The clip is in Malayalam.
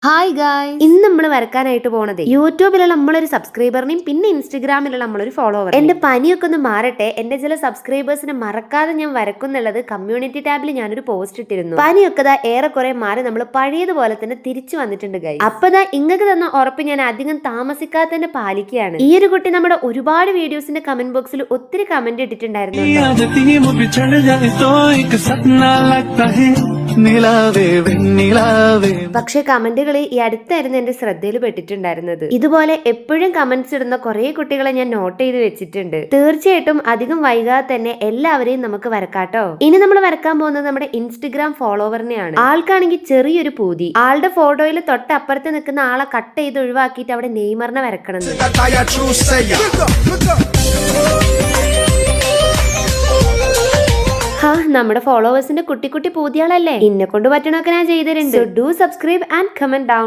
ഹായ് ഗായ്സ്, ഇന്ന് നമ്മൾ വരക്കാനായിട്ട് പോണത് യൂട്യൂബിലുള്ള നമ്മളൊരു സബ്സ്ക്രൈബറിനെയും പിന്നെ ഇൻസ്റ്റഗ്രാമിലുള്ള നമ്മളൊരു ഫോളോവർ. എന്റെ പനിയൊക്കെ ഒന്ന് മാറട്ടെ, എന്റെ ചില സബ്സ്ക്രൈബേഴ്സിനെ മറക്കാതെ ഞാൻ വരക്കുന്നുള്ളത് കമ്മ്യൂണിറ്റി ടാബിൽ ഞാനൊരു പോസ്റ്റ് ഇട്ടിരുന്നു. പനിയൊക്കെ ഏറെക്കുറെ മാറി നമ്മൾ പഴയതുപോലെ തന്നെ തിരിച്ചു വന്നിട്ടുണ്ട് ഗൈസ്. അപ്പതാ ഇങ്ങക്ക് തന്ന ഉറപ്പ് ഞാൻ അധികം താമസിക്കാതെ തന്നെ പാലിക്കുകയാണ്. ഈ ഒരു കുട്ടി നമ്മുടെ ഒരുപാട് വീഡിയോസിന്റെ കമന്റ് ബോക്സിൽ ഒത്തിരി കമന്റ് ഇട്ടിട്ടുണ്ടായിരുന്നു. പക്ഷെ കമന്റുകൾ ഈ അടുത്തായിരുന്നു എന്റെ ശ്രദ്ധയിൽ പെട്ടിട്ടുണ്ടായിരുന്നത്. ഇതുപോലെ എപ്പോഴും കമന്റ്സ് ഇടുന്ന കുറെ കുട്ടികളെ ഞാൻ നോട്ട് ചെയ്ത് വെച്ചിട്ടുണ്ട്. തീർച്ചയായിട്ടും അധികം വൈകാതെ തന്നെ എല്ലാവരെയും നമുക്ക് വരക്കാട്ടോ. ഇനി നമ്മൾ വരക്കാൻ പോകുന്നത് നമ്മുടെ ഇൻസ്റ്റഗ്രാം ഫോളോവറിനെയാണ്. ആൾക്കാണെങ്കിൽ ചെറിയൊരു പൂതി, ആളുടെ ഫോട്ടോയിൽ തൊട്ടപ്പുറത്ത് നിൽക്കുന്ന ആളെ കട്ട് ചെയ്ത് ഒഴിവാക്കിയിട്ട് അവിടെ നെയ്മറിനെ വരക്കണം. നമ്മുടെ ഫോളോവേഴ്സിന്റെ കുട്ടി കുട്ടി പൂതിയാളല്ലേ, ഇന്നെ കൊണ്ട് പറ്റണൊക്കെ ഞാൻ ചെയ്തിട്ടുണ്ട്. Do subscribe and comment down.